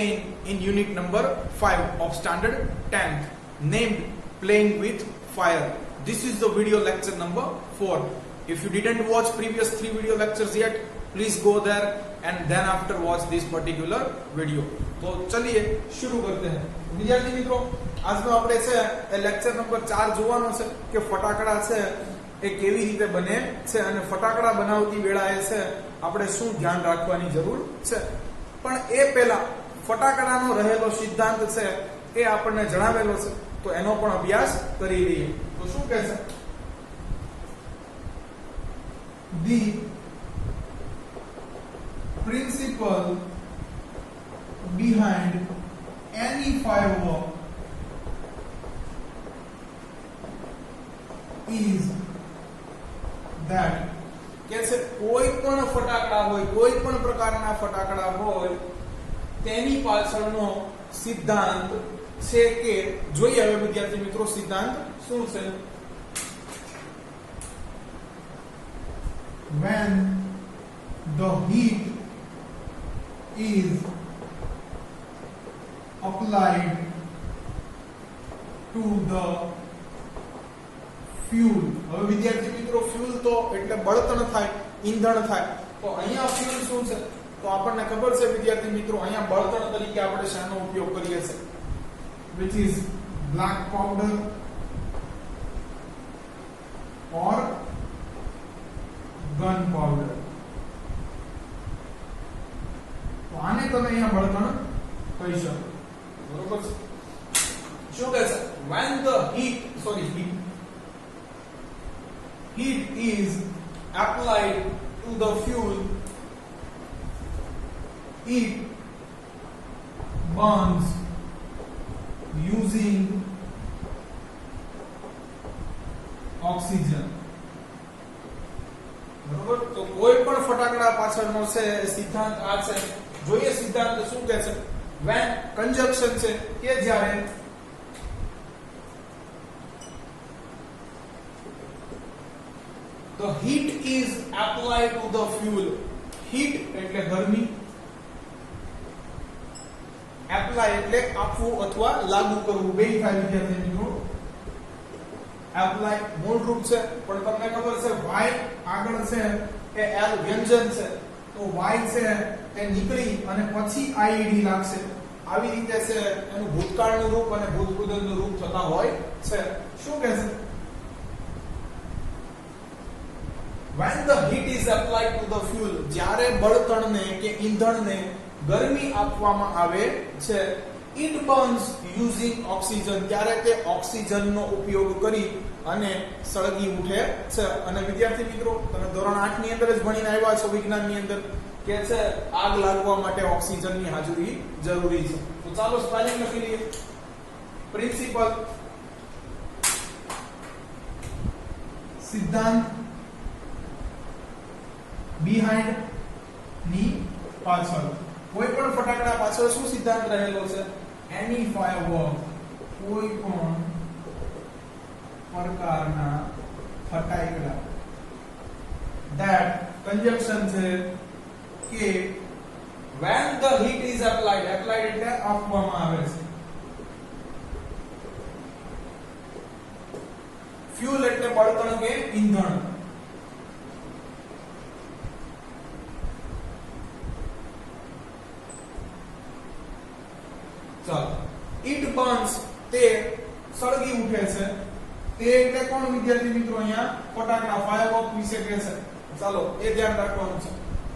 again in unit number 5 of standard 10th, named Playing with Fire. This is the video lecture number 4. If you didn't watch previous 3 video lectures yet, please go there and then after watch this particular video. तो चलिए शुरू करते हैं विद्यार्थी मित्रों. આજનો આપણે છે એ લેક્ચર નંબર 4 જોવાનો છે કે ફટાકડા છે એ કેવી રીતે બને છે અને ફટાકડા બનાવતી વેળાએ છે આપણે શું ધ્યાન રાખવાની જરૂર છે. પણ એ પહેલા ફટાકડાનો રહેલો સિદ્ધાંત છે એ આપણને જણાવેલો છે તો એનો પણ અભ્યાસ કરી લઈએ. તો શું કહે છે? The principle behind any firework is that કે છે કોઈ પણ ફટાકડા હોય, કોઈ પણ પ્રકારના ફટાકડા હોય, તેની પાછળનો સિદ્ધાંત છે કે જોઈએ હવે વિદ્યાર્થી મિત્રો સિદ્ધાંત શું છે. When the heat is applied to the fuel. હવે વિદ્યાર્થી મિત્રો ફ્યુલ તો એટલે બળતણ થાય, ઈંધણ થાય. તો અહીંયા ફ્યુલ શું છે? તો આપણને ખબર છે વિદ્યાર્થી મિત્રો અહીંયા બળતણ તરીકે આપણે શાનો ઉપયોગ કરીએ છીએ? which is black powder or gunpowder. તો આને તમે અહીંયા બળતણ કહી શકો. બરોબર છે? શું કહે છે? when the heat is applied to the fuel, it burns using oxygen. બરોબર? તો કોઈ પણ ફટાકડા પાછળનો છે સિદ્ધાંત આ છે. જોઈએ સિદ્ધાંત શું કહે છે? when conjunction છે કે જ્યારે the heat is applied to the fuel. heat એટલે ગરમી, apply એટલે આપવું અથવા લાગુ કરવું, બે થાય વિદ્યાર્થી મિત્રો. apply મૂળ રૂપ છે પણ તમને ખબર છે y આગળ છે એ l વ્યંજન છે તો y છે એ નીકળી અને પછી id લાગશે. આવી રીતે છે એનું ભૂતકાળનું રૂપ અને ભૂતપૂર્વનું રૂપ થતા હોય છે. શું કહે છે? when the heat is applied to the fuel, જ્યારે બળતણને કે ઈંધણને ગરમી આપવામાં આવે છે, it burns using oxygen, ત્યારે તે ઓક્સિજનનો ઉપયોગ કરી અને સળગી ઉઠે છે. અને વિદ્યાર્થી મિત્રો તમે ધોરણ 8 ની અંદર જ ભણીને આવ્યા છો વિજ્ઞાનની અંદર કે છે આગ લાગવા માટે ઓક્સિજનની હાજરી જરૂરી છે. તો ચાલો સ્પેલિંગ લખી લઈએ. પ્રિન્સિપલ, સિદ્ધાંત, બિહાઇન્ડ ની પાછળ. કોઈ પણ ફટાકડા પાછળ શું સિદ્ધાંત રહેલો છે? એની ફાયરવર્ક, કોઈ પણ પ્રકારના ફટાકડા. ધેટ કંજક્શન છે કે when the heat is applied એટલે આપવામાં આવે છે. ફ્યુલ એટલે બળતણ કે ઈંધણ. ચાલો, it burns તે સળગી ઉઠે છે. તે એટલે કોણ વિદ્યાર્થી મિત્રો? અહીંયા ફટાકડા ફાયરવર્ક વિશે કહે છે. ચાલો એ ધ્યાન રાખવાનું છે.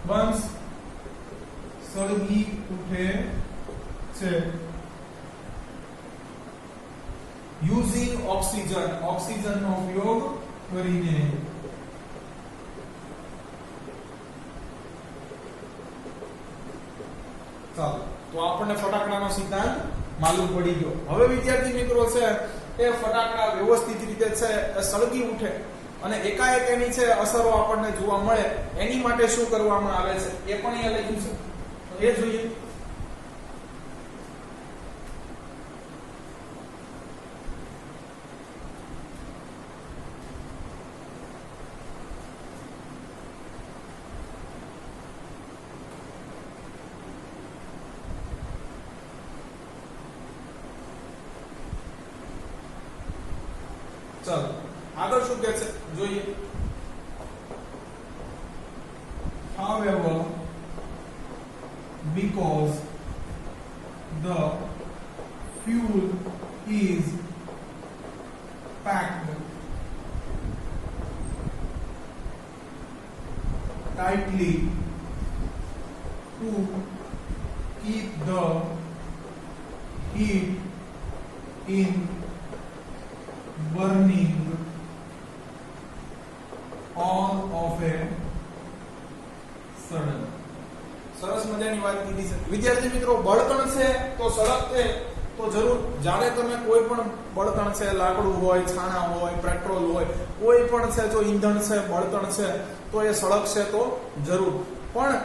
burns સળગી ઉઠે છે using oxygen, ઓક્સિજનનો ઉપયોગ કરીને. ચાલો તો આપણને ફટાકડાનો સિદ્ધાંત માલુમ પડી ગયો. હવે વિદ્યાર્થી મિત્રો છે એ ફટાકડા વ્યવસ્થિત રીતે છે સળગી ઉઠે અને એકાએક એની છે અસરો આપણને જોવા મળે એની માટે શું કરવામાં આવે છે એ પણ અહીંયા લખ્યું છે. તો એ જોઈએ. ચાલો આગળ શું કહે છે જોઈએ. However, because the fuel is packed tightly to keep the heat in burning all of a sudden. સરસ મજાની વાત કીધી છે વિદ્યાર્થી મિત્રો. બળતણ છે તો સળગશે તો જરૂર. જ્યારે તમે કોઈ પણ બળતણ છે, લાકડું હોય, છાણા હોય, પેટ્રોલ હોય, કોઈ પણ છે જો ઈંધણ છે, બળતણ છે તો એ સળગશે તો જરૂર. પણ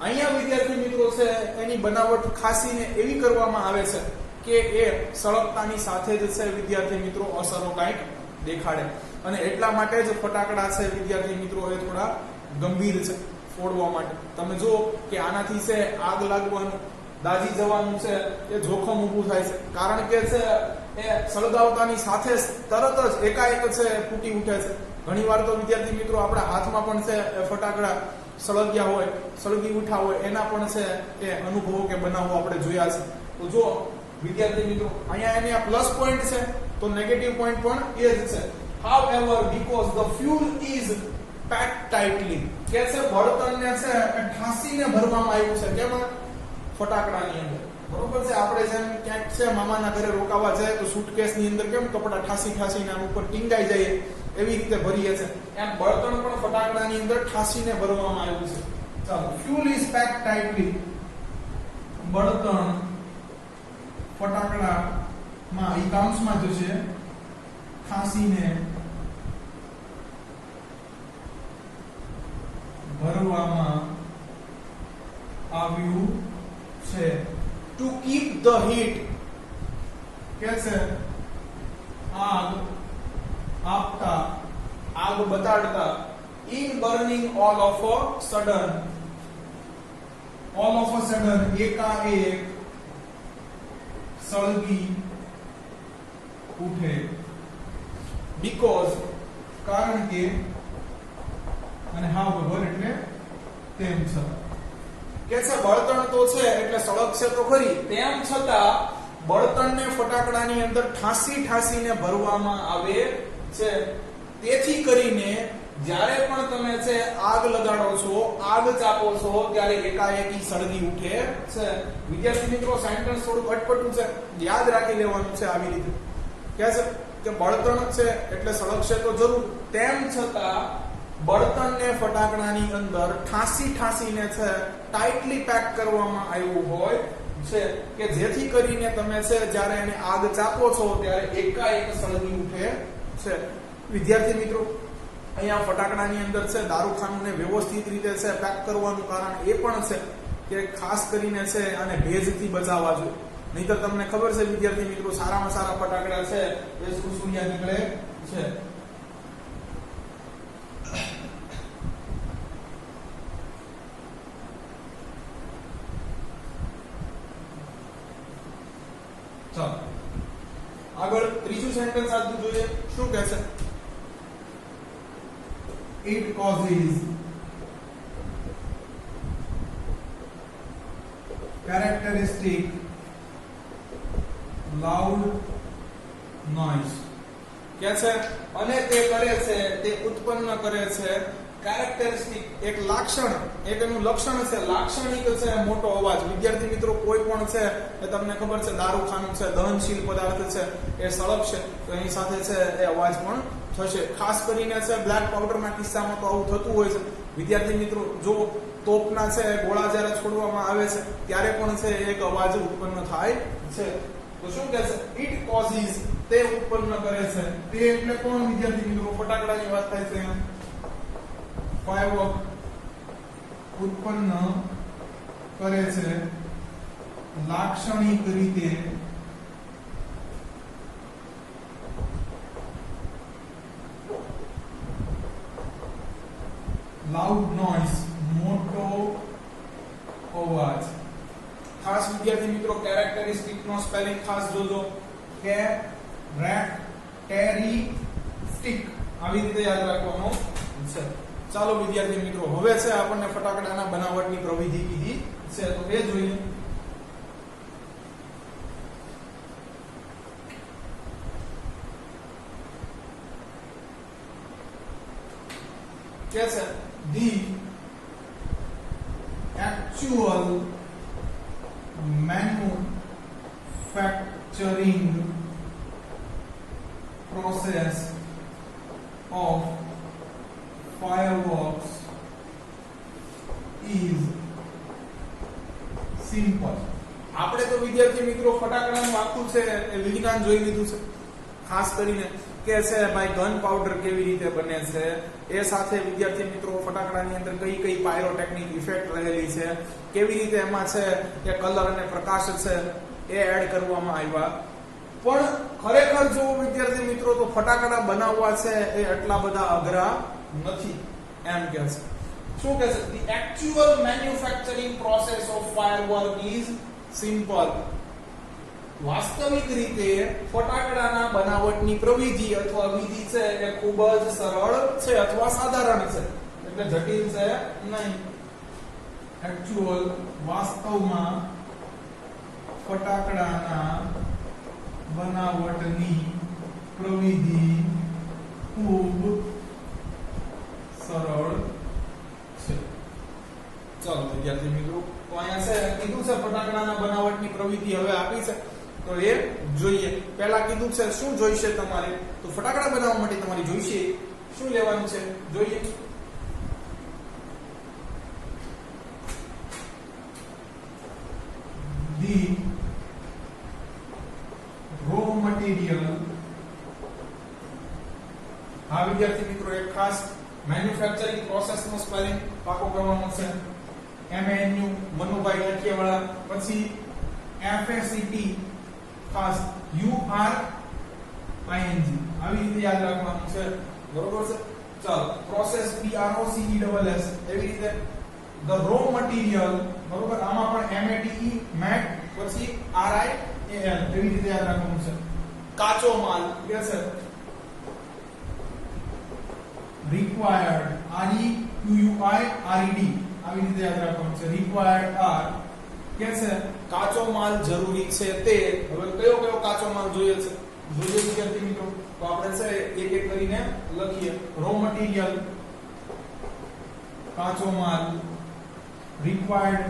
અહીંયા વિદ્યાર્થી મિત્રો છે એની બનાવટ ખાસીને એવી કરવામાં આવે છે કે એ સળગતાની સાથે જ છે વિદ્યાર્થી મિત્રો અસરો કાંઈક દેખાડે. અને એટલા માટે જ ફટાકડા છે વિદ્યાર્થી મિત્રો એ થોડા ગંભીર છે ફોડવા માટે. તમે જુઓ કે આનાથી છે આગ લાગવાનું, દાઝી જવાનું છે એ જોખમ ઊભું થાય છે. કારણ કે છે એ સળગાવતાની સાથે તરત જ એકાએક છે ફૂટી ઉઠે છે. ઘણી વાર તો વિદ્યાર્થી મિત્રો આપણા હાથમાં પણ છે એ ફટાકડા સળગ્યા હોય, સળગી ઉઠ્યા હોય એના પણ છે એ અનુભવો કે બનાવો આપણે જોયા છે. તો જો વિદ્યાર્થી મિત્રો અહીંયા એની આ પ્લસ પોઈન્ટ છે તો નેગેટિવ પોઈન્ટ પણ એ જ છે. However, because the fuel is packed tightly, કે છે બળતણને છે ઠાસીને ભરવામાં આવ્યું છે. કેમાં? ફટાકડાની અંદર. બરોબર છે. આપણે જેમ ક્યાંક છે મામાના ઘરે રોકાવા જાય તો સુટકેસની અંદર કેમ કપડા ઠાસીને આમ ઉપર ટીંગાઈ જાય એવી રીતે ભરીએ છે, એમ બળતણ પણ ફટાકડાની અંદર ઠાસીને ભરવામાં આવ્યું છે. ચાલો, fuel is packed tightly. બળતણ ફટાકડામાં એકાંશમાં જે છે ઠાસીને ભરવામાં આવ્યું છે. ટુ કીપ ધ હીટ, કે છે આગ આપતા, આગ બતાડતા, in burning all of a sudden, all of a sudden એકાએક સળગી ઉઠે. બીકોઝ કારણ કે, અને however એટલે તેમ છતાં. કે છે બળતણ તો છે એટલે સળગશે તો ખરી, તેમ છતાં બળતણને ફટાકડાની અંદર ઠાસીને ભરવામાં આવે છે. તેથી કરીને જ્યારે પણ તમે છે આગ લગાડો છો, આગ ચાપો છો ત્યારે એકાએકી સળગી ઉઠે છે. વિદ્યાર્થી મિત્રો સેન્ટેન્સ થોડું અટપટું છે, યાદ રાખી લેવાનું છે આવી રીતે. કે છે કે બળતણ છે એટલે સળગશે તો જરૂર, તેમ છતાં બળતણને ફટાકડાની અંદર ઠાસીને છે ટાઈટલી પેક કરવામાં આવ્યું હોય છે કે જેથી કરીને તમે છે જ્યારે એને આગ ચાપો છો ત્યારે એકાએક સળગી ઉઠે છે. વિદ્યાર્થી મિત્રો અહીંયા ફટાકડાની અંદર છે દારૂખાનુંને વ્યવસ્થિત રીતે છે પેક કરવાનું કારણ એ પણ છે કે ખાસ કરીને છે આને ભેજથી બચાવવા જોઈએ. નહીતર તમને ખબર છે વિદ્યાર્થી મિત્રો સારામાં સારા ફટાકડા છે એ સુસુડિયા નીકળે છે. ચાલો આગળ ત્રીજું સેન્ટેન્સ આજનું જોઈએ. શું કહે છે? It causes characteristic loud noise. કે છે અને તે કરે છે, તે ઉત્પન્ન કરે છે કેરેક્ટરિસ્ટિક, એક લક્ષણ, એક એનું લક્ષણ છે, લાક્ષણિક છે મોટો અવાજ. વિદ્યાર્થી મિત્રો કોઈ પણ છે એ તમને ખબર છે દારૂખાનું છે, દહનશીલ પદાર્થ છે એ સળગશે તો એની સાથે છે એ અવાજ પણ થશે. ખાસ કરીને છે બ્લેક પાવડરના કિસ્સામાં તો આવું થતું હોય છે. વિદ્યાર્થી મિત્રો જો તોપના છે ગોળા જ્યારે છોડવામાં આવે છે ત્યારે પણ છે એક અવાજ ઉત્પન્ન થાય છે. તો શું કહે છે? ઇટ કોઝિસ, તે ઉત્પન્ન કરે છે. તે એટલે કોણ વિદ્યાર્થી મિત્રો? ફટાકડાની વાત થાય છે. ફાયરવર્ક ઉત્પન્ન કરે છે લાક્ષણિક રીતે લાઉડ નોઇઝ, મોટો અવાજ. ખાસ વિદ્યાર્થી મિત્રો કેરેક્ટરિસ્ટિક નો સ્પેલિંગ ખાસ જોજો. કેરેક્ટેરિસ્ટિક સ્ટિક આવી રીતે યાદ રાખવાનું છે. ચાલો વિદ્યાર્થી મિત્રો હવે છે આપણને ફટાકડાના બનાવટની પ્રવિધિ કીધી છે તો એ જોઈએ. કે છે the actual manufacturing process of fireworks is simple. આપણે તો વિદ્યાર્થી મિત્રો ફટાકડાનું આખું છે એ વિજ્ઞાન જોઈ લીધું છે, ખાસ કરીને કે છે ભાઈ ગન પાવડર કેવી રીતે બને છે, એ સાથે વિદ્યાર્થી મિત્રો ફટાકડાની અંદર કઈ કઈ પાયરોટેકનિક ઇફેક્ટ રહેલી છે, કેવી રીતે એમાં છે કે કલર અને પ્રકાશ છે એ એડ કરવામાં આવ્યા. પણ ખરેખર જો વિદ્યાર્થી મિત્રો તો ફટાકડા બનાવવા છે એ એટલા બધા અઘરા નથી એમ કહે છે. શું કહે છે? the actual manufacturing process of firework is simple. વાસ્તવિક રીતે ફટાકડાના બનાવટની પ્રવિધિ અથવા વિધિ છે એ ખૂબ જ સરળ છે અથવા સાધારણ છે, એટલે જટિલ છે નહીં. એક્ચ્યુઅલ વાસ્તવમાં ફટાકડાના બનાવટની પ્રવિધિ ખૂબ સરળ છે. ચાલો વિદ્યાર્થી મિત્રો તો અહીંયા છે કીધું છે ફટાકડાના બનાવટની પ્રવિધિ હવે આપી છે તો એ જોઈએ. પહેલા કીધું છે શું જોઈશે તમારે, તો ફટાકડા બનાવવા માટે તમારે જોઈશે શું લેવાનું છે જોઈએ. the raw material. હા વિદ્યાર્થી મિત્રો એક ખાસ મેન્યુફેક્ચરિંગ પ્રોસેસ નો સ્પેલિંગ પાકો કરવાનો છે. MANU મનુભાઈ લખીવાળા, પછી FACT ખાસ URING આવી રીતે યાદ રાખવાનું છે, બરોબર છે. ચાલો પ્રોસેસ PROCESS એવી રીતે the raw material, બરોબર. આમાં પણ MATE પછી RIAL એવી રીતે યાદ રાખવાનું છે. કાચો માલ કે છે required REQUIRED આવી રીતે યાદ રાખવાનું છે. required are કે છે કાચો માલ જરૂરી છે તે. હવે કયો કયો કાચો માલ જોઈએ છે જોઈએ વિદ્યાર્થી મિત્રો, તો આપણે છે એક એક કરીને લખીએ. raw material કાચો માલ, required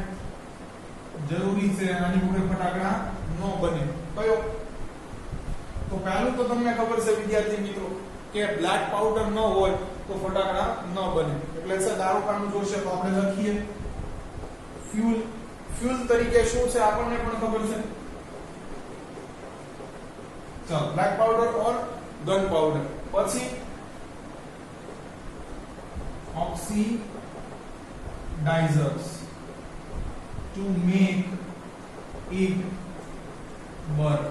જરૂરી છે, આની વગર ફટાકડા ન બને. કયો? તો પહેલું તો તમને ખબર છે વિદ્યાર્થી મિત્રો કે બ્લેક પાવડર ન હોય તો ફટાકડા ન બને, એટલે છે દારૂખાનું જોશે તો આપણે લખીએ ફ્યુલ. ફ્યુલ તરીકે શું છે આપણને પણ ખબર છે. ચાલો બ્લેક પાવડર ઓર ગન પાવડર. પછી oxidizers to make it burn.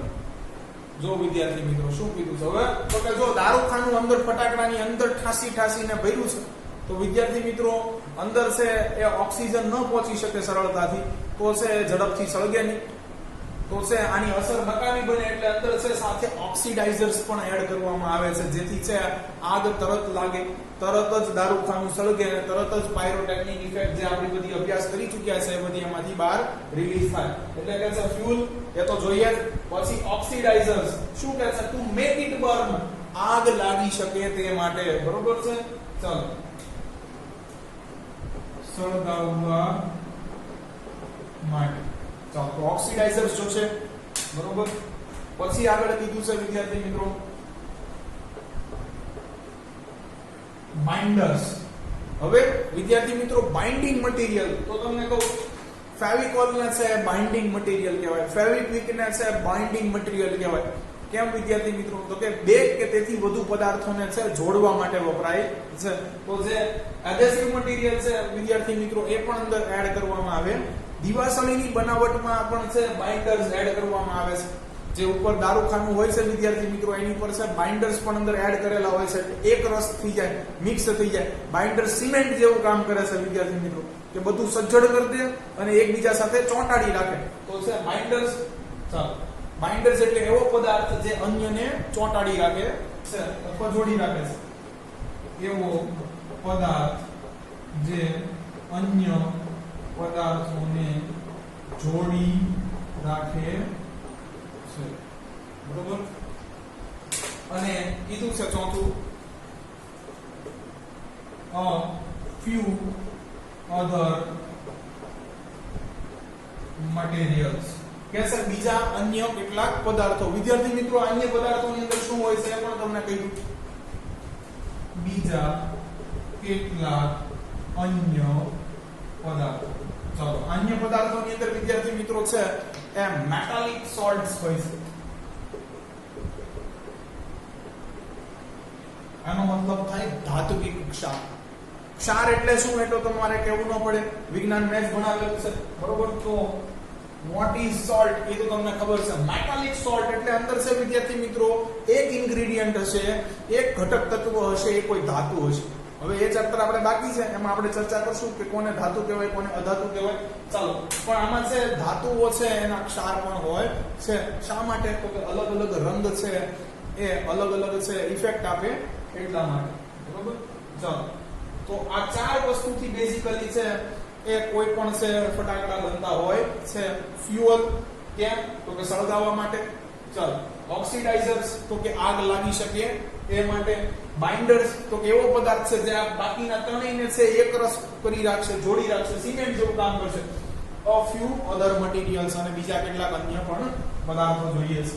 જો વિદ્યાર્થી મિત્રો શું કીધું છે હવે, તો કે જો દારૂખાનું અંદર ફટાકડાની અંદર ઠાસીને ભર્યું છે તો વિદ્યાર્થી મિત્રો અંદર છે એ ઓક્સિજન ન પહોંચી શકે સરળતાથી, તો છે ઝડપથી સળગે નહીં, તો છે આની અસર નકામી બને, એટલે અંદર છે સાથે ઓક્સિડાઇઝર્સ પણ એડ કરવામાં આવે છે, જેથી છે આગ તરત લાગે, તરત જ દારૂખાનું સળગે અને તરત જ પાયરોટેકનિક ઇફેક્ટ જે આપણે બધી અભ્યાસ કરી ચૂક્યા છે એ બધી એમાંથી બહાર રિલીઝ થાય. એટલે કે છે ફ્યુલ એ તો જોઈએ જ. પછી ઓક્સિડાઇઝર્સ શું કહે છે? ટુ મેક ઇટ બર્ન, આગ લાગી શકે તે માટે, બરોબર છે. ચાલો સળગાવવા માટે. ચાલો તો ઓક્સિડાઇઝર્સ જો છે, બરોબર. પછી આગળ કીધું છે વિદ્યાર્થી મિત્રો બાઇન્ડર્સ. હવે વિદ્યાર્થી મિત્રો બાઇન્ડિંગ મટીરીયલ, તો તમને કહું ફેવિકોલ ને છે બાઇન્ડિંગ મટીરીયલ કહેવાય, ફેવિક્વિક ને છે બાઇન્ડિંગ મટીરીયલ કહેવાય. કેમ વિદ્યાર્થી મિત્રો? તો કે બે કે તેથી વધુ પદાર્થોને છે જોડવા માટે વપરાય છે. તો જે એડહેસિવ મટીરીયલ છે વિદ્યાર્થી મિત્રો એ પણ અંદર એડ કરવામાં આવે. દિવાસળીની બનાવટમાં પણ છે બાઇન્ડર્સ એડ કરવામાં આવે છે. જે ઉપર દારૂખાનું હોય છે વિદ્યાર્થી મિત્રો એની ઉપર છે બાઇન્ડર્સ પણ અંદર એડ કરેલા હોય છે, એક રસ થઈ જાય, મિક્સ થઈ જાય. બાઇન્ડર સિમેન્ટ જેવું કામ કરે છે વિદ્યાર્થી મિત્રો, કે બધું સજ્જડ કરી દે અને એકબીજા સાથે ચોંટાડી રાખે, તો છે બાઇન્ડર્સ. ચાલો બાઇન્ડર્સ એટલે એવો પદાર્થ જે અન્યને ચોંટાડી રાખે છે અથવા જોડી રાખે છે એવો પદાર્થ જે અન્ય પદાર્થોને જોડી રાખે છે, બરોબર. અને કીધું છે ચોથું, a few other materials, કે સર બીજા અન્ય કેટલાક પદાર્થો. વિદ્યાર્થી મિત્રો, અન્ય પદાર્થોની અંદર શું હોય છે એ પણ તમને કહ્યું. બીજા કેટલાક અન્ય પદાર્થો. ચાલો, અન્ય પદાર્થોની અંદર વિદ્યાર્થી મિત્રો છે એ મેટાલિક સોલ્ટ્સ હોય છે. આનો મતલબ થાય ધાતુકી ક્ષાર. ક્ષાર એટલે શું એટલો તમારે કહેવું ન પડે, વિજ્ઞાન મેં જ ભણાવેલું છે, બરોબર. તો વોટ ઇઝ સોલ્ટ એ તો તમને ખબર છે. મેટાલિક સોલ્ટ એટલે અંદર છે વિદ્યાર્થી મિત્રો એક ઇન્ગ્રેડિયન્ટ હશે, એક ઘટક તત્વ હશે, એ કોઈ ધાતુ હશે. હવે એ ચેપ્ટર આપણે બાકી છે, એમાં આપણે ચર્ચા કરશું કે કોને ધાતુ કહેવાય, કોને અધાતુ કહેવાય. ચાલો, પણ આમાં છે ધાતુઓ છે એના ક્ષાર પણ હોય છે. શા માટે? તો કે અલગ અલગ રંગ છે એ અલગ અલગ છે ઇફેક્ટ આપે એટલા માટે, બરોબર. ચાલો, તો આ ચાર વસ્તુથી બેઝિકલી છે એ કોઈ પણ છે ફટાકડા બનતા હોય છે. ફ્યુઅલ, કેમ? તો કે સળગાવવા માટે. ચાલો, ઓક્સિડાઇઝર્સ, તો કે આગ લાગી શકે એ માટે. બાઇન્ડર્સ, તો કે એવો પદાર્થ છે જે આ બાકીના ત્રણેયને છે એકરસ કરી રાખશે, જોડી રાખશે, સિમેન્ટ જેવું કામ કરશે. a few other materials, અને બીજા કેટલાક અન્ય પણ પદાર્થો જોઈએ છે.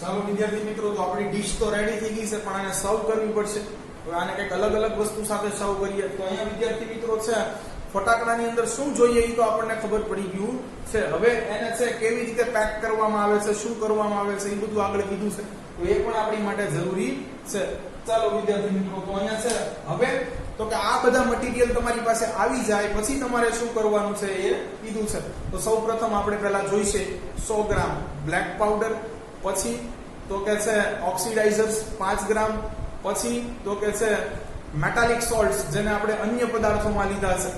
ચાલો વિદ્યાર્થી મિત્રો, તો આપણી ડીશ તો રેડી થઈ ગઈ છે, પણ આને સર્વ કરવી પડશે. હવે આને કંઈક અલગ અલગ વસ્તુ સાથે સર્વ કરીએ. તો અહીંયા વિદ્યાર્થી મિત્રો છે ફટાકડાની અંદર શું જોઈએ એ તો આપણને ખબર પડી ગયું છે. હવે એને છે કેવી રીતે પેક કરવામાં આવે છે, શું કરવામાં આવે છે, એ બધું આગળ કીધું છે. તો એ પણ આપણી માટે જરૂરી છે. ચાલો વિદ્યાર્થી મિત્રો, તો અહીંયા છે હવે તો કે આ બધા મટીરીયલ તમારી પાસે આવી જાય પછી તમારે શું કરવાનું છે એ કીધું છે. તો સૌપ્રથમ આપણે પહેલા જોઈશે 100 ગ્રામ બ્લેક પાવડર, પછી તો કે છે ઓક્સિડાઇઝર્સ 5 ગ્રામ, પછી તો કે છે મેટાલિક સોલ્ટ્સ જેને આપણે અન્ય પદાર્થોમાં લીધા છે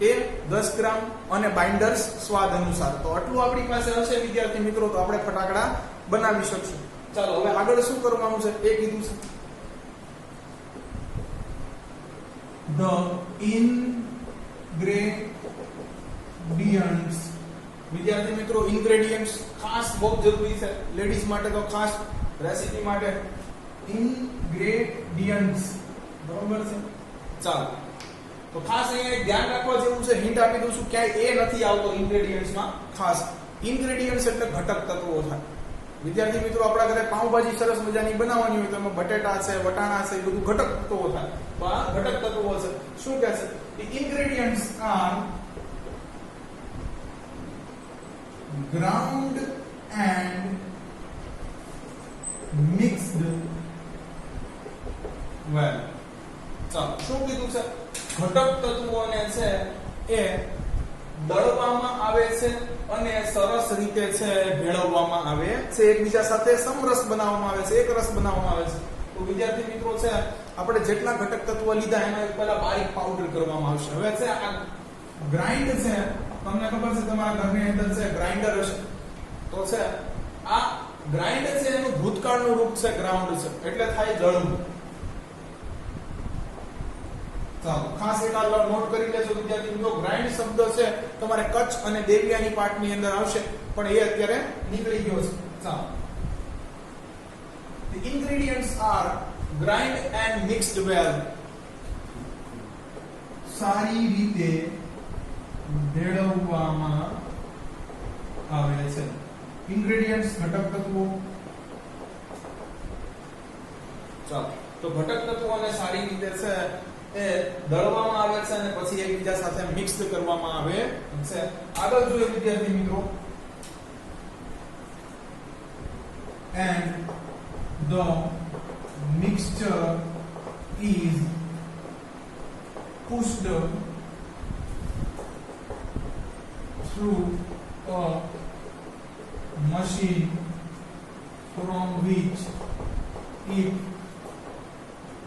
એ 10 ગ્રામ, અને બાઇન્ડર્સ સ્વાદ અનુસાર. તો આટલું આપણી પાસે હશે વિદ્યાર્થી મિત્રો, તો આપણે ફટાકડા બનાવી શકશું. ચાલો, હવે આગળ શું કરવાનું છે એ કીધું છે. The ingredients, વિદ્યાર્થી મિત્રો ઇન્ગ્રેડિયન્ટ્સ ખાસ બહુ જરૂરી છે લેડીઝ માટે, તો ખાસ રેસીપી માટે ઇન્ગ્રેડિયન્ટ્સ, બરોબર છે. ચાલો, તો ખાસ અહીંયા ધ્યાન રાખવા જેવું છે, હિન્ટ આપી દઉં છું, ક્યાંય એ નથી આવતો ઇન્ગ્રેડિયન્ટ્સમાં. ખાસ ઇન્ગ્રેડિયન્ટ્સ એટલે ઘટક તત્વો થાય. વિદ્યાર્થી મિત્રો, આપણા ઘરે પાઉંભાજી સરસ મજાની બનાવવાની હોય તો એમાં બટેટા છે, વટાણા છે, એ બધું ઘટક તત્વો થાય. તો આ ઘટક તત્વો છે. શું કહે છે? Ingredients are ground and mixed well. ચાલો, શું કીધું છે? ઘટક તત્વોને છે એ દળવામાં આવે છે અને સરસ રીતે છે ભેળવવામાં આવે છે, એકબીજા સાથે સમરસ બનાવવામાં આવે છે, એક રસ બનાવવામાં આવે છે. તો વિદ્યાર્થી મિત્રો છે આપણે જેટલા ઘટક તત્વો લીધા એનો પહેલા બારીક પાવડર કરવામાં આવશે. હવે છે આ ગ્રાઇન્ડ છે, તમને ખબર છે તમારા ઘરની અંદર છે ગ્રાઇન્ડર હશે, તો છે આ ગ્રાઇન્ડ છે એનું ભૂતકાળનું રૂપ છે ગ્રાઉન્ડ છે, એટલે થાય દળવું. ચાલો, ખાસ એક આ નોટ કરી લેજો વિદ્યાર્થી મિત્રો, ગ્રાઇન્ડ શબ્દ છે તમારે કચ્છ અને દેવિયાની પાઠની અંદર આવશે, પણ એ અત્યારે નીકળી ગયો છે. ચાલો, the ingredients are grind and mixed well. સારી રીતે ભેળવવામાં આવે છે. ઇન્ગ્રેડિયન્ટ્સ ઘટક તત્વો. ચાલો, તો ઘટક તત્વોને સારી રીતે છે એ દળવામાં આવે છે અને પછી એકબીજા સાથે મિક્સ કરવામાં આવે છે. આગળ જોઈએ વિદ્યાર્થી મિત્રો, and the mixture is pushed through a machine from which it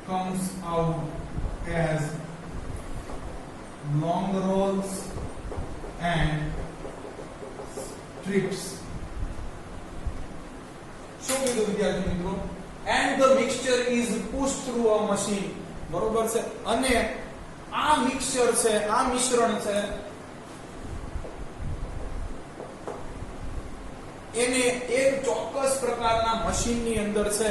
comes out as long rolls and strips. શું કીધું વિદ્યાર્થી મિત્રો? And the mixture is pushed through a machine. બરોબર છે? અને આ મિક્સચર છે, આ મિશ્રણ છે, એને એક ચોક્કસ પ્રકારના મશીનની અંદર છે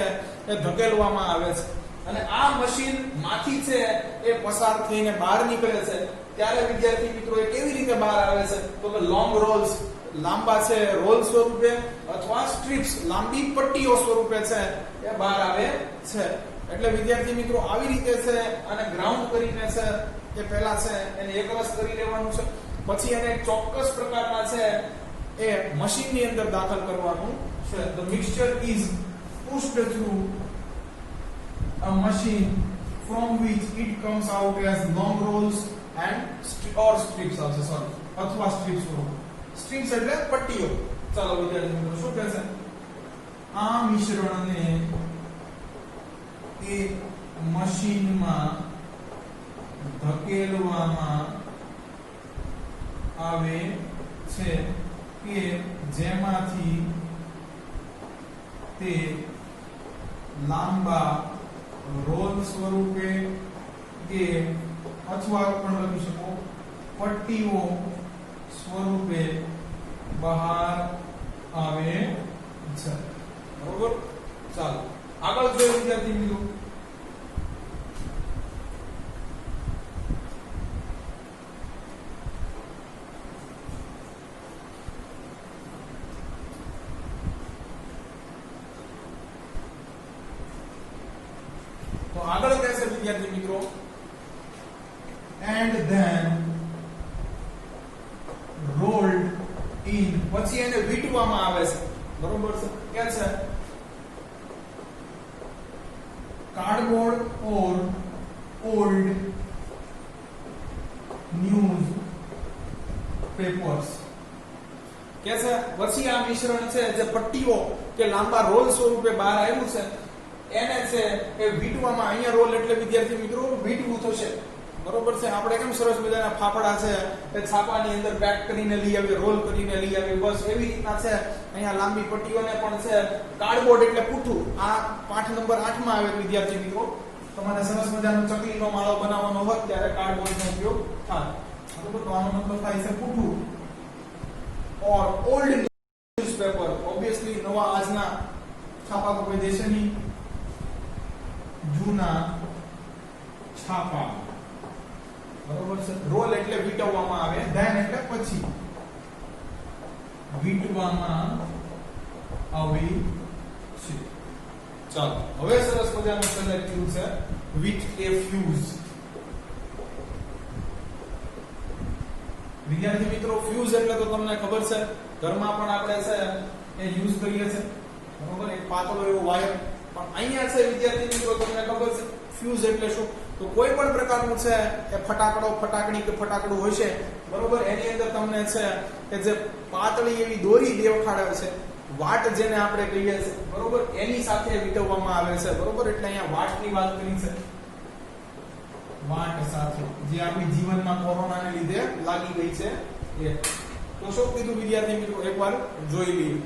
એ ધકેલવામાં આવે છે અને આ મશીન માંથી છે એ પસાર થઈને બહાર નીકળે છે. ત્યારે વિદ્યાર્થી મિત્રો એ કેવી રીતે બહાર આવે છે? તો કે લોંગ રોલ્સ, લાંબા છે રોલ સ્વરૂપે, અથવા સ્ટ્રીપ્સ, લાંબી પટ્ટીઓ સ્વરૂપે છે એ બહાર આવે છે. એટલે વિદ્યાર્થી મિત્રો આવી રીતે છે અને ગ્રાઉન્ડ કરીને છે એ પહેલા છે એને એકરસ કરી લેવાનું છે, પછી એને ચોક્કસ પ્રકારના છે એ મશીનની અંદર દાખલ કરવાનું છે. The mixture is pushed through a machine from which it comes out as long rolls and or strips also, sorry, અથવા સ્ટ્રીપ્સ સ્વરૂપે. સ્ટ્રીપ્સ એટલે પટ્ટીઓ. ચાલો વિદ્યાર્થી મિત્રો શું કહે છે? આ મિશ્રણને એ મશીનમાં ધકેલવામાં આવે છે કે જેમાંથી તે લાંબા રોલ સ્વરૂપે કે અથવા પણ લખી શકો પટ્ટીઓ સ્વરૂપે બહાર આવે છે. બરોબર? ચાલો આગળ જોઈએ વિદ્યાર્થી મિત્રો. તો આગળ કહેશે વિદ્યાર્થી મિત્રો, and then rolled in, પછી એને વીંટવામાં આવે છે. બરોબર છે? કે છે cardboard or old news papers. કે છે પછી આ મિશ્રણ છે જે પટ્ટીઓ કે લાંબા રોલ સ્વરૂપે બહાર આવ્યું છે એને છે એ વીંટવામાં, અહીંયા રોલ એટલે વિદ્યાર્થી મિત્રો વીંટવું થશે. બરોબર છે? આપણે કેમ સરસ મજાના ફાફડા છે એ છાપાની અંદર પેક કરીને લઈ આવી, રોલ કરીને લઈ આવી, બસ એવી રીતના છે અહીંયા લાંબી પટ્ટીઓને પણ છે કાર્ડબોર્ડ એટલે પૂઠું. આ પાઠ નંબર 8 માં આવે વિદ્યાર્થી મિત્રો. તમારે સરસ મજાનો ચકલીનો માળો બનાવવાનો હોય ત્યારે કાર્ડબોર્ડનો ઉપયોગ થાય. બરોબર? તો આનો મતલબ થાય છે પૂઠું. ઓર ઓલ્ડ ન્યૂઝપેપર, ઓબ્વિયસલી નવા આજના છાપા તો કોઈ દેશે નહીં, જૂના છાપા. બરોબર છે? રોલ એટલે વીંટવામાં આવે, ધેન એટલે પછી વીંટવામાં આવી છે. ચાલો હવે સરસ મજાનું કનેક્ટિવ છે વિથ એ ફ્યુઝ. વિદ્યાર્થી મિત્રો ફ્યુઝ એટલે તો તમને ખબર છે, ઘરમાં પણ આપણે છે એ યુઝ કરીએ છીએ. બરોબર? એક પાતળો એવો વાયર. પણ અહીંયા છે વિદ્યાર્થી મિત્રો તમને ખબર છે ફ્યુઝ એટલે શું? તો કોઈ પણ પ્રકારનું છે એ ફટાકડો, ફટાકડી કે ફટાકડું હોય છે. બરોબર? એની અંદર તમને છે કે જે પાતળી એવી દોરી દેખાડે છે, વાટ જેને આપણે કહીએ છીએ. બરોબર? એની સાથે વીંટવવામાં આવે છે. બરોબર? એટલે અહીંયા વાટની વાત કરી છે, વાટ સાથે, જે આપણી જીવનમાં કોરોનાને લીધે લાગી ગઈ છે એ. તો શું કીધું વિદ્યાર્થી મિત્રો એકવાર જોઈ લઈએ.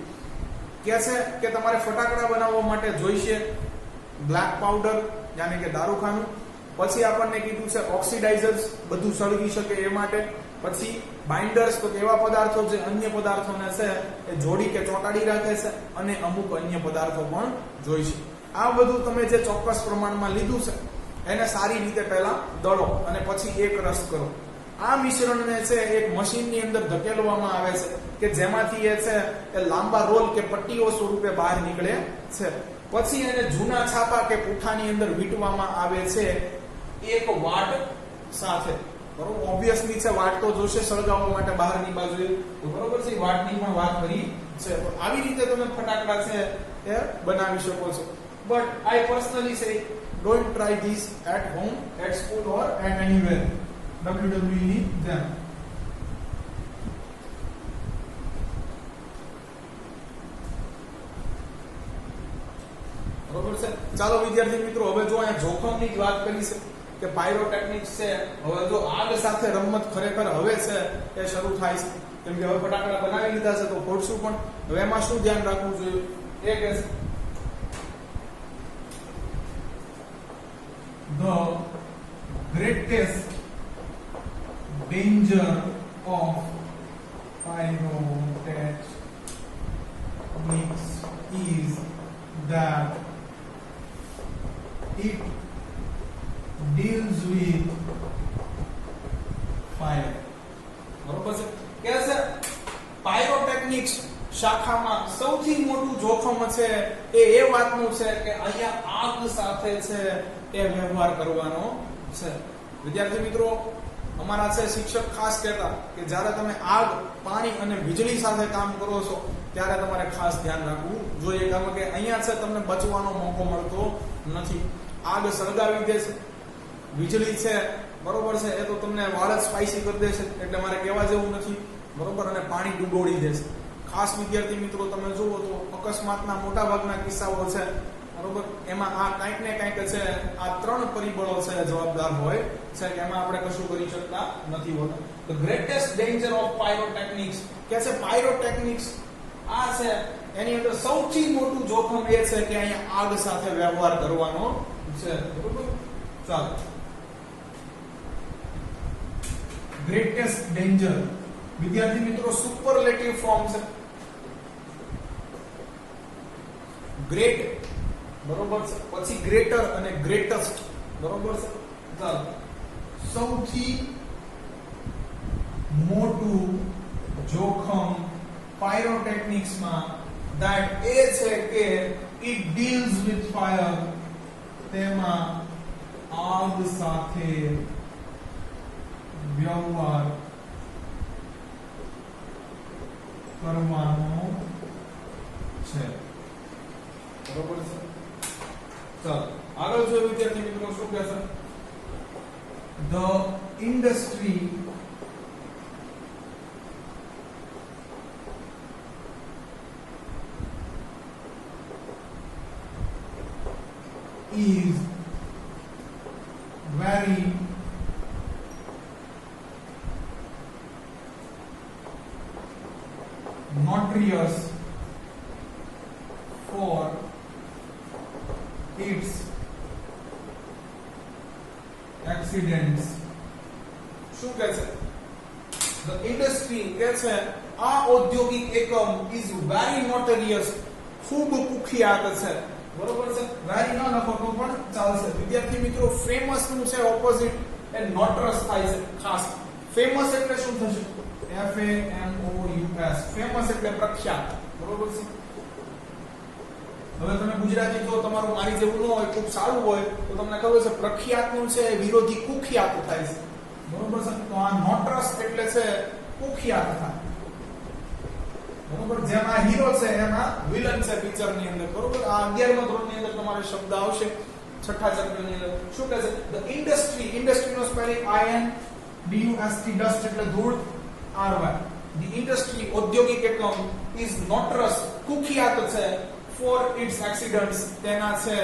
કે છે કે તમારે ફટાકડા બનાવવા માટે જોઈશે બ્લેક પાવડર, યાને કે દારૂખાનું. પછી આપણને કીધું છે ઓક્સિડાઇઝર્સ, બધું સળગી શકે એ માટે. પછી બાઇન્ડર્સ, તો એવા પદાર્થો જે અન્ય પદાર્થોને છે એ જોડી કે ચોંટાડી રાખે છે, અને અમુક અન્ય પદાર્થો પણ જોઈશે. આ બધું તમે જે ચોક્કસ પ્રમાણમાં લીધું છે એને સારી રીતે પહેલા દળો અને પછી એક રસ કરો. આ મિશ્રણને છે એક મશીનની અંદર ધકેલવામાં આવે છે કે જેમાંથી એ છે એ લાંબા રોલ કે પટ્ટીઓ સ્વરૂપે બહાર નીકળે છે. પછી એને જૂના છાપા કે પૂઠાની અંદર વીંટવામાં આવે છે એક વાટ સાથે. બરોબર? ઓબ્વિયસલી છે વાટ તો જોશે સળગાવવા માટે બહારની બાજુએ. તો બરોબર છે, વાટની પણ વાત કરી છે. આવી રીતે તમે ફટાકડા છે એ બનાવી શકો છો. બટ આઈ પર્સનલી સે don't try this at home, at school or at anywhere. WWE ની જેમ. બરોબર છે. ચાલો વિદ્યાર્થી મિત્રો, હવે જો અહીંયા જોખમની જ વાત કરી છે કે પાયરોટેકનિક્સ છે, હવે જો આગ સાથે રમત ખરેખર હવે છે એ શરૂ થાય છે, કેમ કે હવે ફટાકડા બનાવી લીધા છે તો ફોડશું પણ. હવે એમાં શું ધ્યાન રાખવું જોઈએ એ કે the greatest danger of pyrotechnics is that it deals with fire. બરોબર છે કે છે પાયરોટેકનિક્સ શાખામાં સૌથી મોટું જોખમ છે એ વાતનું છે કે અહીંયા આગ સાથે છે એ વ્યવહાર કરવાનો છે. વિદ્યાર્થી મિત્રો, અમારા છે શિક્ષક ખાસ કહેતા કે જ્યારે તમે આગ, પાણી અને વીજળી સાથે કામ કરો છો ત્યારે તમારે ખાસ ધ્યાન રાખવું જોઈએ, કારણ કે અહીંયા છે તમને બચવાનો મોકો મળતો નથી. આગ સળગાવી દે છે, વીજળી છે બરોબર છે એ તો તમને વાળ જ સ્પાઈસી કરી દે છે, એટલે મારે કહેવા જેવું નથી બરોબર, અને પાણી ડૂબોડી દે છે. ખાસ વિદ્યાર્થી મિત્રો તમે જુઓ તો અકસ્માતના મોટા ભાગના કિસ્સાઓ છે બરોબર, એમાં આ કંઈક ને કંઈક છે આ ત્રણ પરિબળો છે જવાબદાર હોય છે કે એમાં આપણે કશું કરી શકતા નથી હોતા. The greatest danger of pyrotechnics કે છે પાયરોટેકનિક્સ આ છે એની અંદર સૌથી મોટું જોખમ એ છે કે અહીંયા આગ સાથે વ્યવહાર કરવાનો છે બરોબર. ચાલો, ગ્રેટેસ્ટ ડેન્જર વિદ્યાર્થી મિત્રો સુપરલેટિવ ફોર્મ છે. ગ્રેટ બરોબર છે, પછી ગ્રેટર અને ગ્રેટેસ્ટ બરોબર છે. ચાલો, સૌથી મોટું જોખમ પાયરોટેકનિક્સમાં that એ છે કે it deals with fire, તેમાં આગ સાથે વ્યવહાર કરવાનો છે બરોબર છે. ચાલો આગળ જોઈએ વિદ્યાર્થી મિત્રો શું કહે છે. The industry is very notorious for its accidents. શું કહે છે? The industry કહે છે આ ઔદ્યોગિક એકમ is very notorious, ખૂબ કુખ્યાત છે બરોબર છે. વેરી ન લખો તો પણ ચાલશે. વિદ્યાર્થી મિત્રો ફેમસ નું છે ઓપોઝિટ એ નોટરસ થાય છે. ખાસ ફેમસ એટલે શું થશે? FAMOUS, ફેમસ એટલે પ્રખ્યાત બરોબર છે. હવે તમે ગુજરાતી જો તમારું મારી જેવું ન હોય, ખૂબ સારું હોય તો તમને ખબર છે પ્રખ્યાત નું છે વિરોધી કુખ્યાત થાય છે બરોબર છે. તો આ નોટરસ એટલે છે કુખ્યાત થાય બરોબર. જેમાં હીરો છે એમાં વિલન છે પિક્ચર ની અંદર બરોબર. આ 11મા ધોરણની અંદર તમારે શબ્દ આવશે છઠ્ઠા ચેપ્ટર ની અંદર. શું કહે છે? ધ ઇન્ડસ્ટ્રી, ઇન્ડસ્ટ્રી નો સ્પેલિંગ INDUST, ડસ્ટ એટલે ધૂળ, RY. ધ ઇન્ડસ્ટ્રી ઔદ્યોગિક એકમ ઇઝ નોટરસ કુખ્યાત છે ફોર ઇટ્સ એક્સિડન્ટ્સ, તેના છે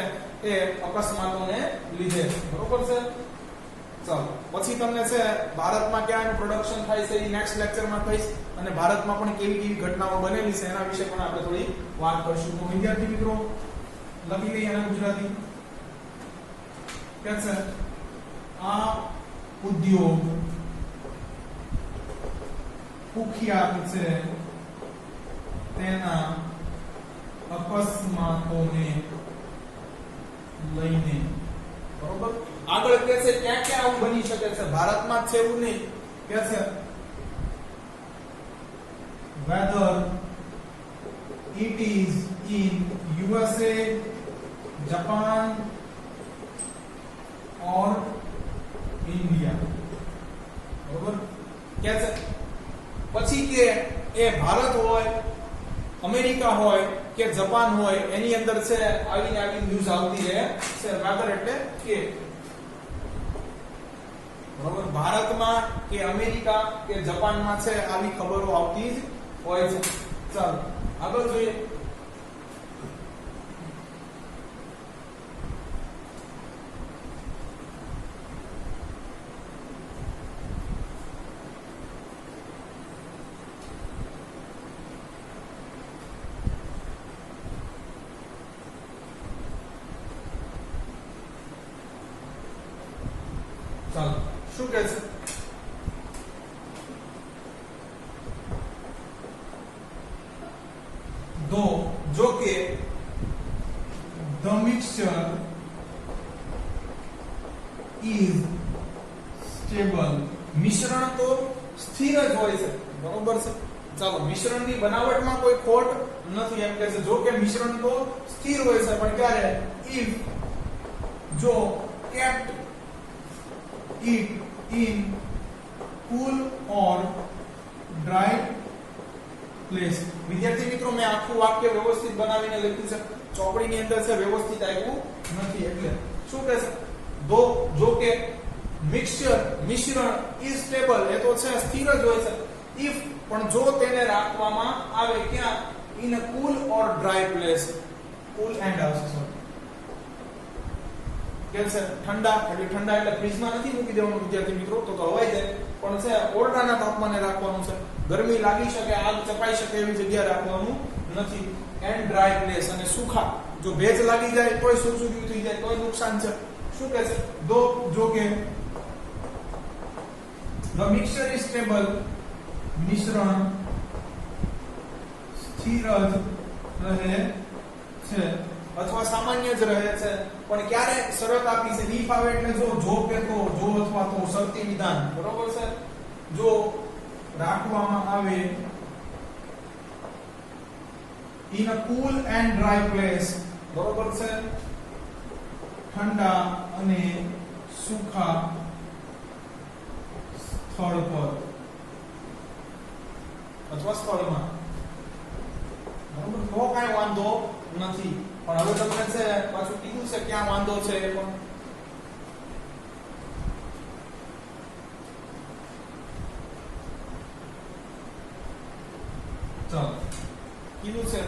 એ અકસ્માતોને લીધે બરોબર છે. ચાલો પછી તમને છે ભારતમાં ક્યાં પ્રોડક્શન થાય છે એ નેક્સ્ટ લેક્ચરમાં કહીશ, અને ભારતમાં પણ કેવી કેવી ઘટનાઓ બનેલી છે એના વિશે પણ આપણે થોડી વાત કરીશું. તો વિદ્યાર્થી મિત્રો લખી લઈએ અને ગુજરાતી કે છે આ ઉદ્યોગ કુખ્યાત છે તેના અકસ્માતોને લઈને બરોબર. આગળ કે છે ક્યાં ક્યાં આવું બની શકે છે? ભારતમાં જ છે એવું નહીં, કે છે whether it is in USA, Japan or India બરોબર. કે છે પછી કે એ ભારત હોય, અમેરિકા હોય કે જાપાન હોય એની અંદર છે આવી ન્યૂઝ આવતી રહે છે. whether એટલે કે બરોબર, ભારતમાં કે અમેરિકા કે જાપાનમાં છે આવી ખબરો આવતી જ હોય છે. ચાલો આગળ જોઈએ. શું કહે છે? જો કે the mixture is stable, મિશ્રણ તો સ્થિર જ હોય છે, બરોબર છે. ચાલો, મિશ્રણની બનાવટમાં કોઈ ખોટ નથી એમ કહે છે. જો કે મિશ્રણ તો સ્થિર હોય છે, પણ ક્યારે? if જો kept it in cool or dry place. વિદ્યાર્થી મિત્રો, મેં આખું વાક્ય વ્યવસ્થિત બનાવીને લખ્યું છે, ચોપડીની અંદર છે વ્યવસ્થિત આવ્યું નથી. એટલે શું કહે છે? જો કે મિશ્રણ is stable, એ તો છે સ્થિર જ હોય છે. if પણ જો તેને રાખવામાં આવે ક્યાં? in a cool or dry place. cool and આવશે, sorry. કે છે ઠંડા એટલે ફ્રીજમાં નથી મૂકી દેવાનું વિદ્યાર્થી મિત્રો, તો હવાઈ જાય, પણ છે ઓરડાના તાપમાને રાખવાનું છે. ગરમી લાગી શકે, આગ ચપાઈ શકે એવી જગ્યાએ રાખવાનું નથી. એન્ડ ડ્રાય પ્લેસ, અને સૂખા, જો ભેજ લાગી જાય તોય સુસુક્યું થઈ જાય તોય નુકસાન છે. શું કહે છે? જો કે the mixture is stable, મિશ્રણ સ્થિર જ રહે છે અથવા સામાન્ય જ રહે છે. પણ ક્યારે શરત આપી છે? if આવે એટલે જો કે તો, જો અથવા તો, શરતી વિધાન, બરોબર છે. જો રાખવામાં આવે in a cool and dry place, બરોબર છે, ઠંડા અને સૂખા સ્થળ પર અથવા સ્થળમાં, બરોબર, તો કાંઈ વાંધો નથી. પણ હવે તમને છે પાછું કીધું છે ક્યાં વાંધો છે એ પણ. ચાલો, કીધું છે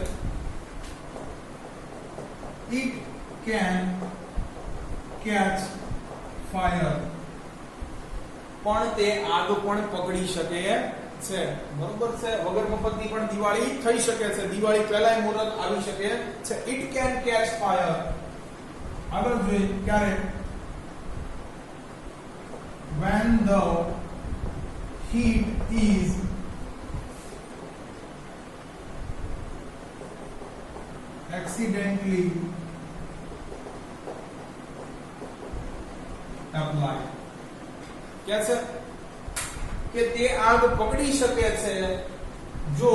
it can catch fire, પણ તે આગ પણ પકડી શકે છે, બરોબર છે. વગર મફતની પણ દિવાળી થઈ શકે છે, દિવાળી પહેલાય મુહૂર્ત આવી શકે છે. it can catch fire. આગળ જોઈએ ક્યારે? when the heat is accidentally applied. કે છે કે તે આગ પકડી શકે છે જો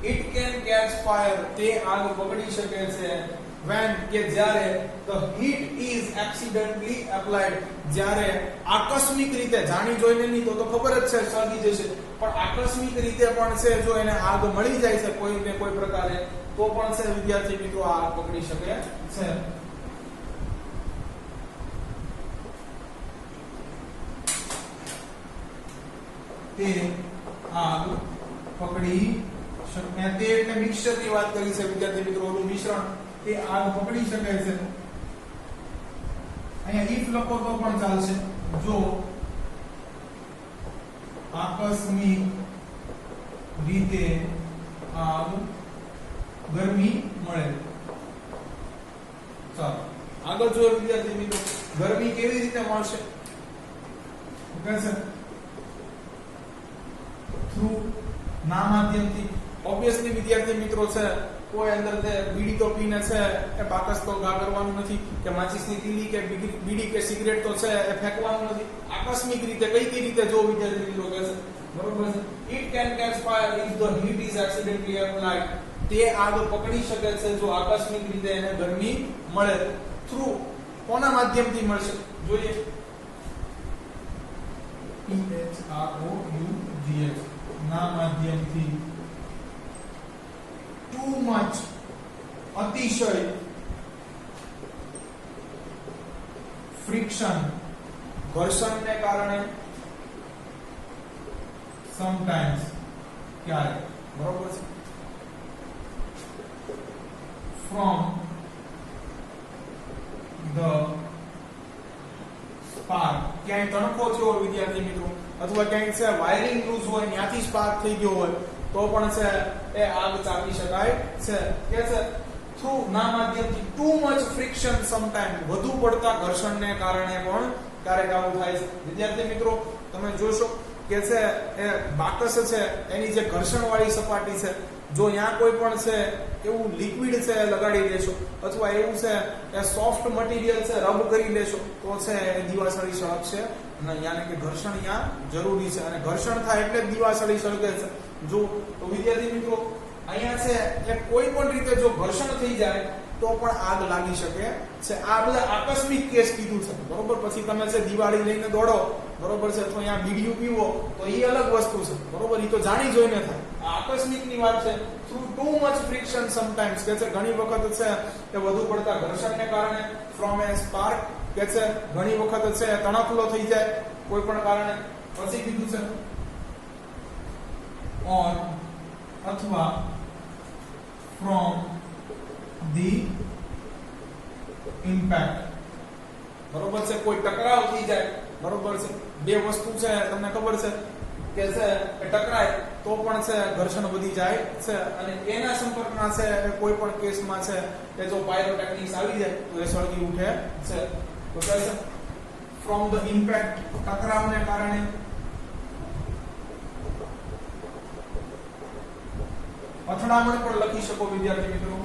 it can catch fire, તે આગ પકડી શકે છે when, કે જ્યારે the heat is accidentally applied, જ્યારે આકસ્મિક રીતે, જાણી જોઈને નહીં તો ખબર જ છે સળગી જશે, પણ આકસ્મિક રીતે પણ છે જો એને આગ મળી જાય છે કોઈને કોઈ પ્રકારે, તો પણ છે વિદ્યાર્થી મિત્રો આગ પકડી શકે છે. તે આગ પકડી શકે, તે એટલે મિક્સચર ની વાત કરી છે વિદ્યાર્થી મિત્રો, ઓલું મિશ્રણ, તે આગ પકડી શકે છે. અહીંયા if લખો તો પણ ચાલશે. જો આકસ્મિક રીતે આગ ગરમી મળે. ચાલો આગળ જોઈએ વિદ્યાર્થી મિત્રો, ગરમી કેવી રીતે મળશે? ઓકે છે થ્રુ, ના માધ્યમથી. ઓબ્વિયસલી વિદ્યાર્થી મિત્રો છે કોઈ અંદર તે બીડી તો પીને છે એ બાકસ તો ઘા કરવાનું નથી, કે માચિસની તીલી કે બીડી કે સિગરેટ તો છે એ ફેંકવાનું નથી. આકસ્મિક રીતે કઈ રીતે જો વિદ્યાર્થી મિત્રો કહે છે, બરોબર છે. it can catch fire if the heat is accidentally applied, તે આગ પકડી શકે છે જો આકસ્મિક રીતે એને ગરમી મળે. થ્રુ, કોના માધ્યમથી મળશે? જોઈએ THROUGH, ના માધ્યમથી. too much, અતિશય. friction, ઘર્ષણને કારણે. sometimes, ક્યારે, બરોબર છે. from the spark, ક્યાંય તણખો થયો હોય વિદ્યાર્થી મિત્રો, અથવા ક્યાંય છે વાયરિંગ લૂઝ હોય, ત્યાંથી સ્પાર્ક થઈ ગયો હોય, તો પણ છે એ આગ ચાપી શકાય છે. કે છે થ્રુ ના માધ્યમથી ટુ મચ ફ્રિક્શન સમટાઈમ વધુ પડતા ઘર્ષણને કારણે પણ ક્યારેક આવું થાય છે. વિદ્યાર્થી મિત્રો તમે જોશો કે છે એ બાકસ છે એની જે ઘર્ષણવાળી સપાટી છે, જો ત્યાં કોઈ પણ છે એવું લિક્વિડ છે લગાડી દેશો અથવા એવું છે કે સોફ્ટ મટીરીયલ છે રબ કરી લેશો તો છે એ દિવાસળી સળગશે અને યાને કે ઘર્ષણ ત્યાં જરૂરી છે અને ઘર્ષણ થાય એટલે જ દિવાસળી સળગે છે. જો તો વિદ્યાર્થી મિત્રો અહીંયા છે એ કોઈ પણ રીતે જો ઘર્ષણ થઈ જાય તો પણ આગ લાગી શકે છે. આ બધા આકસ્મિક કેસ કીધું છે, બરોબર. પછી તમે છે દિવાળી લઈને દોડો, બરોબર છે, તો અહીંયા બીડીયું પીવો તો એ અલગ વસ્તુ છે, બરોબર. એ તો જાણી જોઈને થાય. આ આકસ્મિકની વાત છે. Through too much friction sometimes કે છે ઘણી વખત છે કે વધુ પડતા ઘર્ષણને કારણે, ફ્રોમ એ સ્પાર્ક કે છે ઘણી વખત છે તણખલો થઈ જાય કોઈ પણ કારણે. પછી કીધું છે ઓર અથવા ફ્રોમ ધી ઇમ્પેક્ટ, બરોબર છે, કોઈ ટકરાવ થઈ જાય, બરોબર છે. બે વસ્તુ છે તમને ખબર છે કે છે એ ટકરાય તો પણ છે ઘર્ષણ વધી જાય છે અને એના સંપર્કમાં છે કોઈ પણ કેસમાં છે કે જો પાયરોટેક્નિક્સ આવી જાય તો એ સળગી ઉઠે છે. તો કહે છે ફ્રોમ ધ ઇમ્પેક્ટ, ટકરાવને કારણે, અથડામણ પણ લખી શકો વિદ્યાર્થી મિત્રો,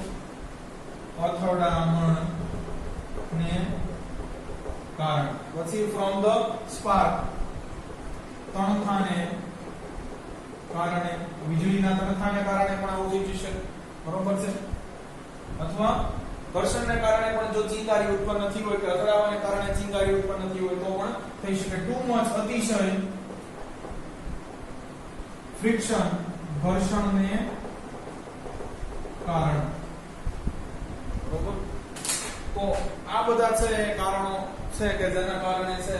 અથડામણ ને કારણ. પછી ફ્રોમ ધ સ્પાર્ક, તણખાને કારણે, વીજળીના તણખાને કારણે પણ આવું થઈ જશે, બરોબર છે. અથવા ઘર્ષણને કારણે પણ જો ચિંગારી ઉત્પન્ન થતી હોય કે અથડાવાને કારણે ચિંગારી ઉત્પન્ન થતી હોય તો પણ થઈ શકે. ટુ મચ, અતિશય ફ્રિક્શન, ઘર્ષણને કારણ, બરોબર. તો આ બધા છે કારણો છે કે જેના કારણે છે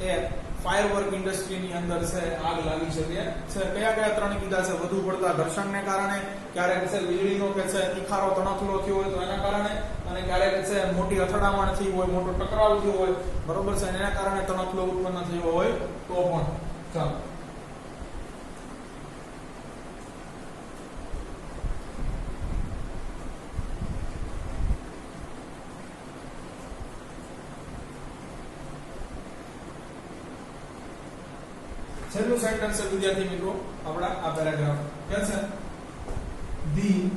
એ ફાયરવર્ક ઇન્ડસ્ટ્રીની અંદર છે આગ લાગી શકે છે. કયા કયા ત્રણ કીધા છે? વધુ પડતા ઘર્ષણને કારણે, ક્યારેક છે વીજળીનો કે છે તીખારો તણખલો થયો હોય તો એના કારણે, અને ક્યારેક છે મોટી અથડામણ થઈ હોય, મોટો ટકરાવ થયો હોય, બરોબર છે, એના કારણે તણખલો ઉત્પન્ન થયો હોય તો પણ. ચાલો છેલ્લું સેન્ટેન્સ છે વિદ્યાર્થી મિત્રો આપણા આ પેરેગ્રાફ કે છે the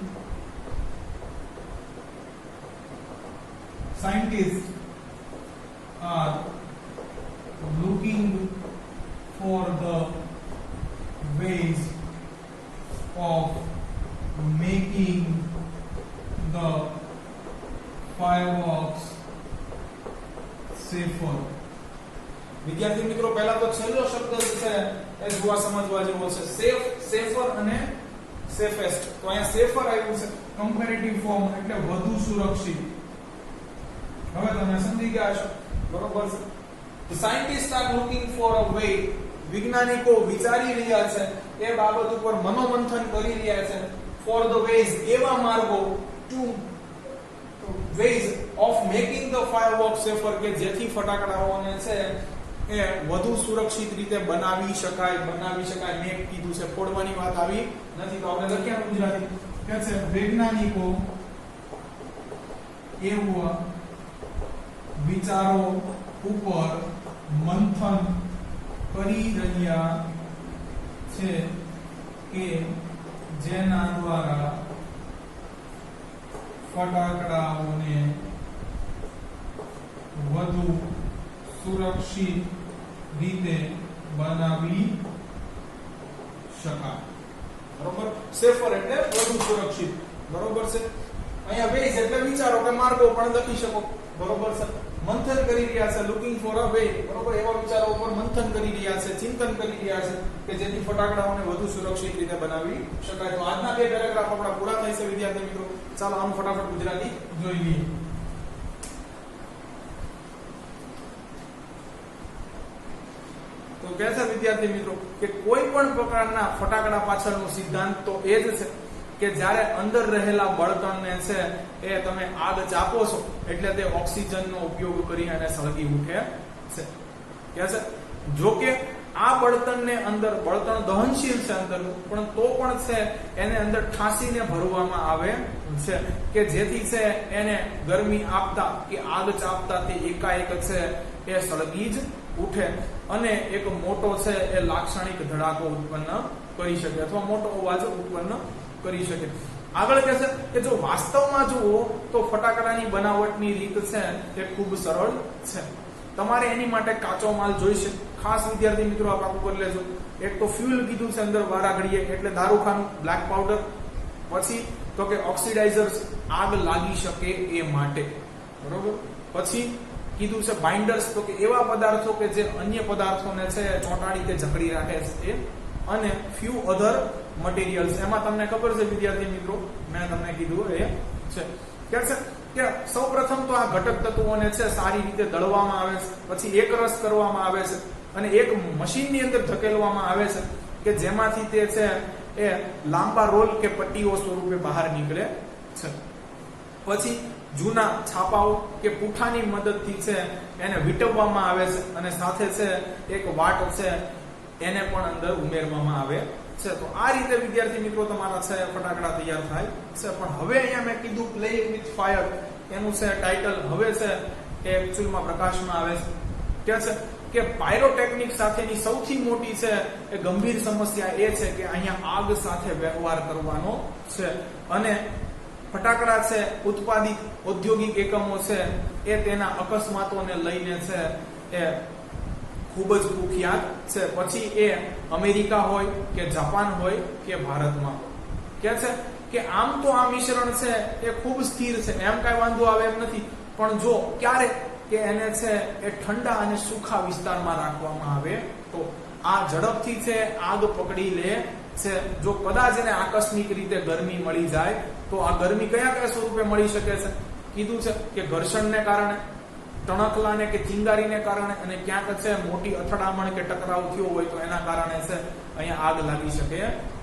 scientists are looking for the ways of making the fireworks safer. વિદ્યાર્થી મિત્રો પહેલા તો છેલ્લો શબ્દ છે એ જોવા સમજવા જેવો છે. સેફ, સેફર અને સેફેસ્ટ. તો અહીંયા સેફર આવ્યું છે કમ્પેરેટિવ ફોર્મ એટલે વધુ સુરક્ષિત. હવે તમે સમજી ગયા છો, બરોબર છે. The scientists are looking for a way. વિજ્ઞાનિકો વિચારી રહ્યા છે, એ બાબત ઉપર મનોમંથન કરી રહ્યા છે. For the ways, એવા માર્ગો, to ways of making the fireworks safer કે જેથી ફટાકડાઓને છે એ વધુ સુરક્ષિત રીતે બનાવી શકાય. મેં કીધું છે, ફોડવાની વાત આવી નથી તો આપણે લખ્યા ગુજરાતી કે છે વૈજ્ઞાનિકો એવા વિચારો ઉપર મંથન કરી રહ્યા છે કે જેના દ્વારા ફટાકડાઓને વધુ સુરક્ષિત રીતે બનાવી શકાય. બરોબર. સેફર એટલે વધુ સુરક્ષિત, બરોબર છે. અહીંયા વેઝ એટલે વિચારો કે માર્ગો પણ લખી શકો, બરોબર છે. મંથન કરી રહ્યા છે, લુકિંગ ફોર અ વે, બરોબર. એવા વિચારો ઉપર મંથન કરી રહ્યા છે, ચિંતન કરી રહ્યા છે કે જેથી ફટાકડાઓને વધુ સુરક્ષિત રીતે બનાવી શકાય. તો આજના બે પેરેગ્રાફ આપણા પૂરા થાય છે વિદ્યાર્થી મિત્રો. ચાલો આનું ફટાફટ ગુજરાતી જોઈ લઈએ. તો કહે છે વિદ્યાર્થી મિત્રો કે કોઈ પણ પ્રકારના ફટાકડા પાછળનો સિદ્ધાંત તો એ જ છે કે જ્યારે અંદર રહેલા બળતણને છે એ તમે આગ ચાપો છો એટલે તે ઓક્સિજનનો ઉપયોગ કરી અને સળગી ઉઠે છે. કે છે જો કે આ બળતણને અંદર બળતણ દહનશીલ છે અંદર, પણ તો પણ છે એને અંદર ઠાંસીને ભરવામાં આવે છે કે જેથી છે એને ગરમી આપતા કે આગ ચાપતા તે એકાએક છે એ સળગી જ ઉઠે અને એક મોટો છે એ લાક્ષણિક ધડાકો ઉત્પન્ન કરી શકે અથવા મોટો અવાજ ઉત્પન્ન કરી શકે. આગળ કહે છે કે જો વાસ્તવમાં જુઓ તો ફટાકડાની બનાવટની રીત છે એ ખૂબ સરળ છે. તમારે એની માટે કાચો માલ જોઈશે. ખાસ વિદ્યાર્થી મિત્રો આ પાકું કરી લેજો. એક તો ફ્યુઅલ કીધું છે અંદર વારા ઘડીએ એટલે દારૂખાનું, બ્લેક પાવડર, પછી તો કે ઓક્સિડાઇઝર્સ આગ લાગી શકે એ માટે, બરોબર. પછી કીધું છે બાઇન્ડર્સ, તો કે એવા પદાર્થો કે જે અન્ય પદાર્થોને છે ચોંટાડી કે જકડી રાખે છે એ, અને ફ્યુ અધર મટીરિયલ્સ. એમાં તમને ખબર છે વિદ્યાર્થી મિત્રો, મેં તમને કીધું એ છે કે સૌપ્રથમ તો આ ઘટક તત્વોને છે સારી રીતે દળવામાં આવે છે, પછી એકરસ કરવામાં આવે છે અને એક મશીનની અંદર ધકેલવામાં આવે છે કે જેમાંથી તે છે એ લાંબા રોલ કે પટ્ટીઓ સ્વરૂપે બહાર નીકળે છે. પછી જૂના છાપાઓ કે પૂઠાની મદદથી છે એને વીંટવવામાં આવે છે અને સાથે છે એક વાટ છે એને પણ અંદર ઉમેરવામાં આવે છે. તો આ રીતે વિદ્યાર્થી મિત્રો તમારા છે ફટાકડા તૈયાર થાય છે. પણ હવે અહીંયા મેં કીધું પ્લેઇંગ વિથ ફાયર, એનું છે ટાઇટલ હવે છે એ એક્ચ્યુઅલમાં પ્રકાશમાં આવે છે કે પાયરોટેકનિક સાથેની સૌથી મોટી છે એ ગંભીર સમસ્યા એ છે કે અહીંયા આગ સાથે વ્યવહાર કરવાનો છે અને ફટાકડા છે ઉત્પાદિત ઔદ્યોગિક એકમો છે એ તેના અકસ્માતોને લઈને છે એ ખૂબ જ કુખ્યાત છે. પછી એ અમેરિકા હોય કે જાપાન હોય કે ભારતમાં કે છે કે આમ તો આ મિશ્રણ છે એ ખૂબ સ્થિર છે, એમ કઈ વાંધો આવે એમ નથી. પણ જો ક્યારે કે એને છે એ ઠંડા અને સૂખા વિસ્તારમાં રાખવામાં આવે તો આ ઝડપથી છે આગ પકડી લે છે. જો કદાચ એને આકસ્મિક રીતે ગરમી મળી જાય તો આ ગરમી કયા સ્વરૂપે મળી શકે છે? કીધું છે કે ઘર્ષણને કારણે, ટણકલાને કે ચિંગારીને કારણે, અને ક્યાંક છે મોટી અથડામણ કે ટકરાવ થયો હોય તો એના કારણે છે અહીંયા આગ લાગી શકે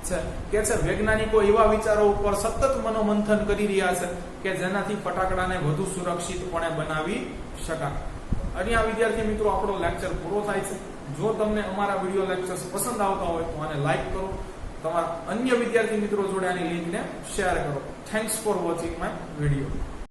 છે. કે છે વૈજ્ઞાનિકો એવા વિચારો ઉપર સતત મનોમંથન કરી રહ્યા છે કે જેનાથી ફટાકડાને વધુ સુરક્ષિતપણે બનાવી શકાય. અહીંયા વિદ્યાર્થી મિત્રો આપણો લેક્ચર પૂરો થાય છે. જો તમને અમારા વિડીયો લેક્ચર્સ પસંદ આવતા હોય તો આને લાઈક કરો, તમારા અન્ય વિદ્યાર્થી મિત્રો જોડે આની લિંકને શેર કરો. Thanks for watching my video.